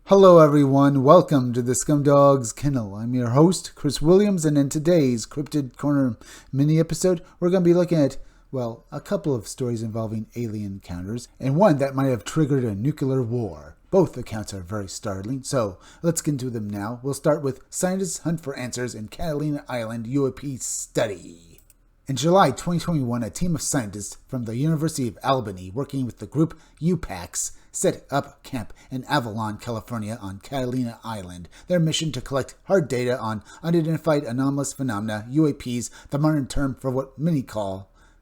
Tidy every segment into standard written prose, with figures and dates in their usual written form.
Hello everyone, welcome to the Scumdogs Kennel. I'm your host, Chris Williams, and in today's Cryptid Corner mini episode, we're going to be looking at, a couple of stories involving alien encounters, and one that might have triggered a nuclear war. Both accounts are very startling, so let's get into them now. We'll start with Scientists Hunt for Answers in Catalina Island UAP Study. In July 2021, a team of scientists from the University of Albany, working with the group UPACS, set up camp in Avalon, California on Catalina Island. Their mission to collect hard data on unidentified anomalous phenomena, UAPs, the modern term for what many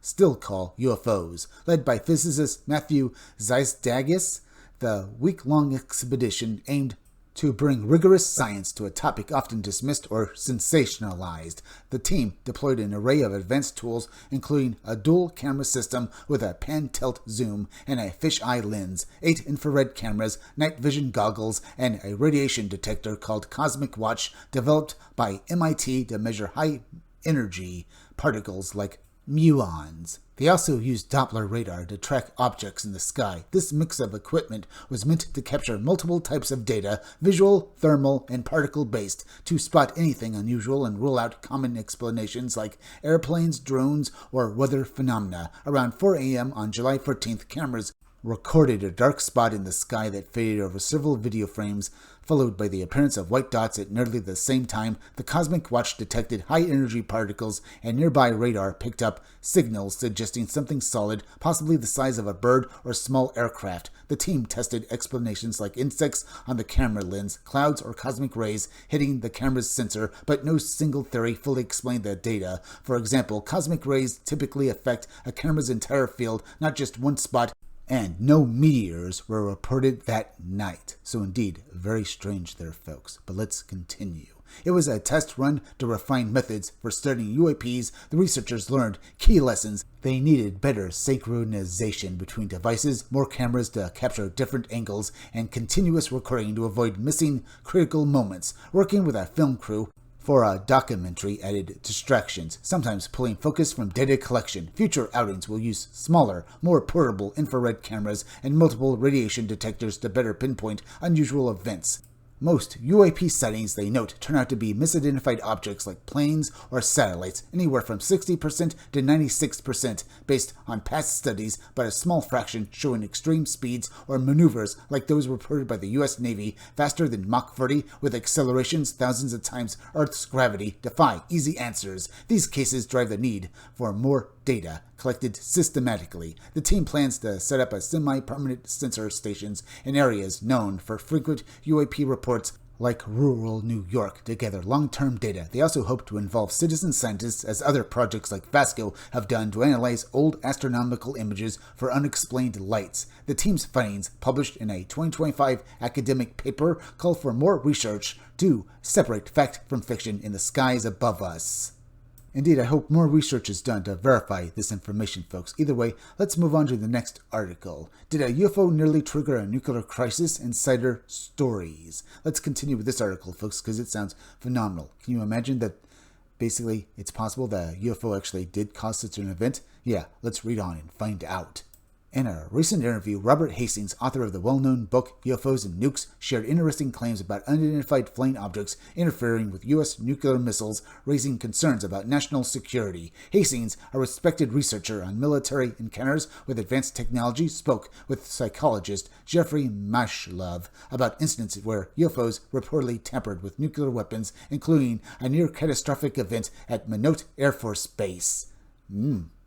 still call UFOs. Led by physicist Matthew Zeisdagis, the week-long expedition aimed to bring rigorous science to a topic often dismissed or sensationalized. The team deployed an array of advanced tools, including a dual camera system with a pan-tilt zoom and a fisheye lens, 8 infrared cameras, night vision goggles, and a radiation detector called Cosmic Watch, developed by MIT to measure high-energy particles like muons. They also used Doppler radar to track objects in the sky. This mix of equipment was meant to capture multiple types of data, visual, thermal, and particle-based, to spot anything unusual and rule out common explanations like airplanes, drones, or weather phenomena. Around 4 a.m. on July 14th, cameras recorded a dark spot in the sky that faded over several video frames, followed by the appearance of white dots at nearly the same time. The Cosmic Watch detected high-energy particles, and nearby radar picked up signals suggesting something solid, possibly the size of a bird or small aircraft. The team tested explanations like insects on the camera lens, clouds, or cosmic rays hitting the camera's sensor, but no single theory fully explained the data. For example, cosmic rays typically affect a camera's entire field, not just one spot, and no meteors were reported that night. So indeed, very strange there, folks. But let's continue. It was a test run to refine methods for studying UAPs. The researchers learned key lessons. They needed better synchronization between devices, more cameras to capture different angles, and continuous recording to avoid missing critical moments. Working with a film crew for a documentary added distractions, sometimes pulling focus from data collection. Future outings will use smaller, more portable infrared cameras and multiple radiation detectors to better pinpoint unusual events. Most UAP sightings, they note, turn out to be misidentified objects like planes or satellites, anywhere from 60% to 96% based on past studies, but a small fraction showing extreme speeds or maneuvers like those reported by the U.S. Navy, faster than Mach 40 with accelerations thousands of times Earth's gravity, defy easy answers. These cases drive the need for more data collected systematically. The team plans to set up a semi-permanent sensor stations in areas known for frequent UAP reports like rural New York to gather long-term data. They also hope to involve citizen scientists, as other projects like Vasco have done, to analyze old astronomical images for unexplained lights. The team's findings, published in a 2025 academic paper, call for more research to separate fact from fiction in the skies above us. Indeed, I hope more research is done to verify this information, folks. Either way, let's move on to the next article. Did a UFO nearly trigger a nuclear crisis? Insider Stories. Let's continue with this article, folks, because it sounds phenomenal. Can you imagine that basically it's possible that a UFO actually did cause such an event? Yeah, let's read on and find out. In a recent interview, Robert Hastings, author of the well-known book UFOs and Nukes, shared interesting claims about unidentified flying objects interfering with U.S. nuclear missiles, raising concerns about national security. Hastings, a respected researcher on military encounters with advanced technology, spoke with psychologist Jeffrey Mashlove about incidents where UFOs reportedly tampered with nuclear weapons, including a near-catastrophic event at Minot Air Force Base.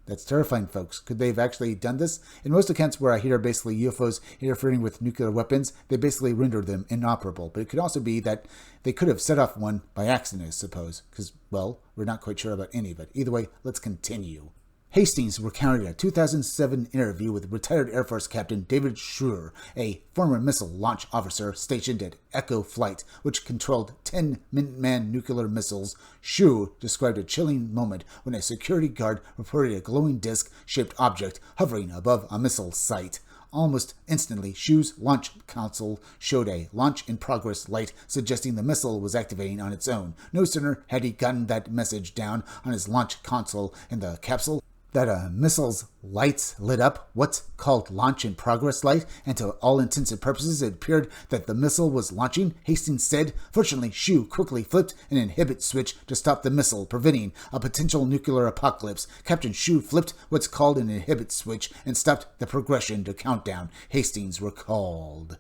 That's terrifying, folks. Could they have actually done this? In most accounts where I hear basically UFOs interfering with nuclear weapons, they basically render them inoperable. But it could also be that they could have set off one by accident, I suppose. Because, we're not quite sure about any of it. Either way, let's continue. Hastings recounted a 2007 interview with retired Air Force Captain David Schreur, a former missile launch officer stationed at Echo Flight, which controlled 10 Minuteman nuclear missiles. Schreur described a chilling moment when a security guard reported a glowing disc-shaped object hovering above a missile site. Almost instantly, Shu's launch console showed a launch-in-progress light suggesting the missile was activating on its own. No sooner had he gotten that message down on his launch console in the capsule that a missile's lights lit up, what's called launch in progress light, and to all intents and purposes it appeared that the missile was launching, Hastings said. Fortunately, Shu quickly flipped an inhibit switch to stop the missile, preventing a potential nuclear apocalypse. Captain Shu flipped what's called an inhibit switch and stopped the progression to countdown, Hastings recalled.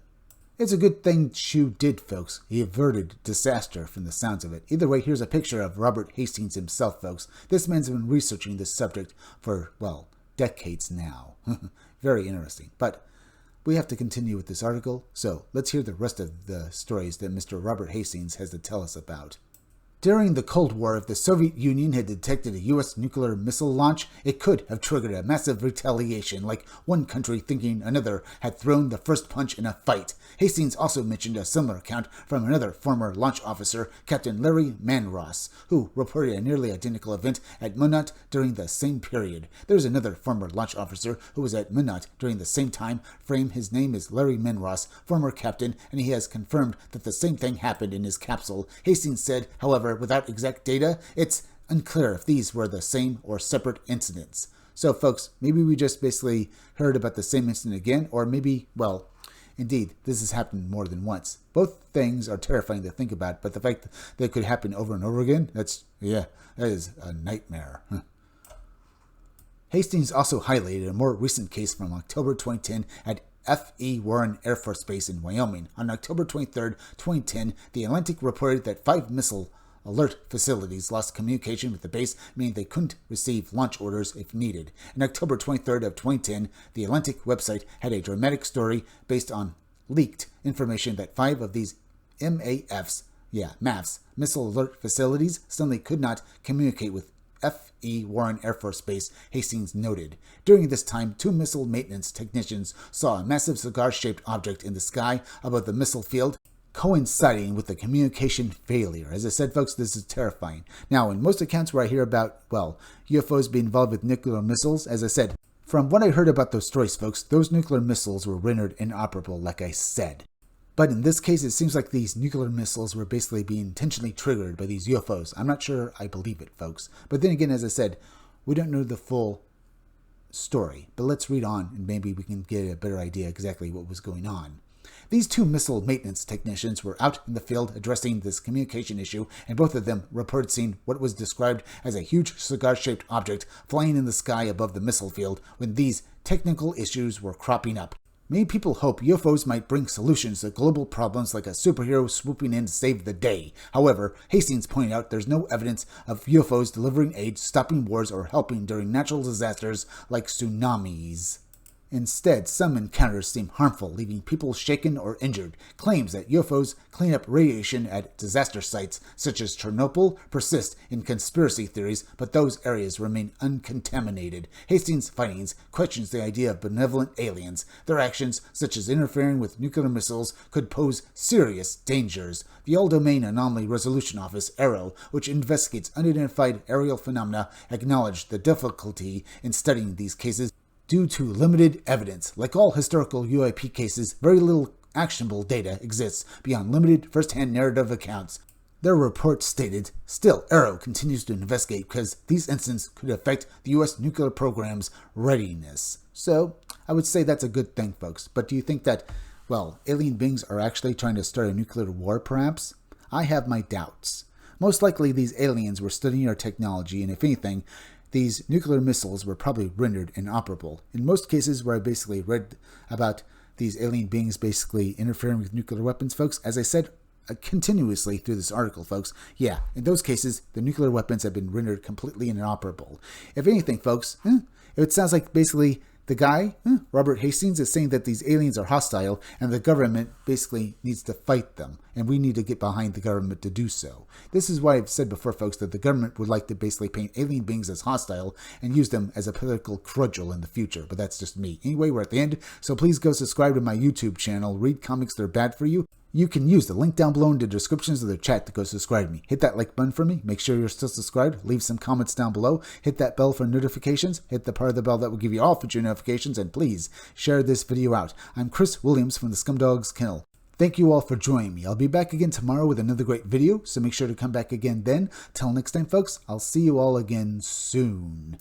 It's a good thing Shu did, folks. He averted disaster from the sounds of it. Either way, here's a picture of Robert Hastings himself, folks. This man's been researching this subject for, well, decades now. Very interesting. But we have to continue with this article, so let's hear the rest of the stories that Mr. Robert Hastings has to tell us about. During the Cold War, if the Soviet Union had detected a U.S. nuclear missile launch, it could have triggered a massive retaliation, like one country thinking another had thrown the first punch in a fight. Hastings also mentioned a similar account from another former launch officer, Captain Larry Manross, who reported a nearly identical event at Minot during the same period. There's another former launch officer who was at Minot during the same time frame. His name is Larry Manross, former captain, and he has confirmed that the same thing happened in his capsule. Hastings said, however, without exact data, it's unclear if these were the same or separate incidents. So, folks, maybe we just basically heard about the same incident again, or maybe, well, indeed, this has happened more than once. Both things are terrifying to think about, but the fact that it could happen over and over again, that is a nightmare. Hastings also highlighted a more recent case from October 2010 at F.E. Warren Air Force Base in Wyoming. On October 23, 2010, the Atlantic reported that 5 missile alert facilities lost communication with the base, meaning they couldn't receive launch orders if needed. On October 23rd of 2010, the Atlantic website had a dramatic story based on leaked information that 5 of these MAFs, missile alert facilities, suddenly could not communicate with F.E. Warren Air Force Base, Hastings noted. During this time, 2 missile maintenance technicians saw a massive cigar-shaped object in the sky above the missile field, coinciding with the communication failure. As I said, folks, this is terrifying. Now, in most accounts where I hear about, well, UFOs being involved with nuclear missiles, as I said, from what I heard about those stories, folks, those nuclear missiles were rendered inoperable, like I said. But in this case, it seems like these nuclear missiles were basically being intentionally triggered by these UFOs. I'm not sure I believe it, folks. But then again, as I said, we don't know the full story. But let's read on, and maybe we can get a better idea exactly what was going on. These 2 missile maintenance technicians were out in the field addressing this communication issue, and both of them reported seeing what was described as a huge cigar-shaped object flying in the sky above the missile field when these technical issues were cropping up. Many people hope UFOs might bring solutions to global problems like a superhero swooping in to save the day. However, Hastings pointed out there's no evidence of UFOs delivering aid, stopping wars, or helping during natural disasters like tsunamis. Instead, some encounters seem harmful, leaving people shaken or injured. Claims that UFOs clean up radiation at disaster sites, such as Chernobyl, persist in conspiracy theories, but those areas remain uncontaminated. Hastings' findings questions the idea of benevolent aliens. Their actions, such as interfering with nuclear missiles, could pose serious dangers. The All-Domain Anomaly Resolution Office, AARO, which investigates unidentified aerial phenomena, acknowledged the difficulty in studying these cases due to limited evidence. Like all historical UAP cases, very little actionable data exists beyond limited first-hand narrative accounts. Their report stated, still, AARO continues to investigate because these incidents could affect the U.S. nuclear program's readiness. So, I would say that's a good thing, folks. But do you think that, well, alien beings are actually trying to start a nuclear war, perhaps? I have my doubts. Most likely, these aliens were studying our technology, and if anything, these nuclear missiles were probably rendered inoperable. In most cases where I basically read about these alien beings basically interfering with nuclear weapons, folks, as I said continuously through this article, folks, in those cases, the nuclear weapons have been rendered completely inoperable. If anything, folks, it sounds like basically the guy, Robert Hastings, is saying that these aliens are hostile and the government basically needs to fight them, and we need to get behind the government to do so. This is why I've said before, folks, that the government would like to basically paint alien beings as hostile and use them as a political cudgel in the future, but that's just me. Anyway, we're at the end, so please go subscribe to my YouTube channel, Read Comics That Are Bad For You. You can use the link down below in the descriptions of the chat to go subscribe to me. Hit that like button for me. Make sure you're still subscribed. Leave some comments down below. Hit that bell for notifications. Hit the part of the bell that will give you all future notifications. And please share this video out. I'm Chris Williams from the Scumdogs Kennel. Thank you all for joining me. I'll be back again tomorrow with another great video, so make sure to come back again then. Till next time, folks, I'll see you all again soon.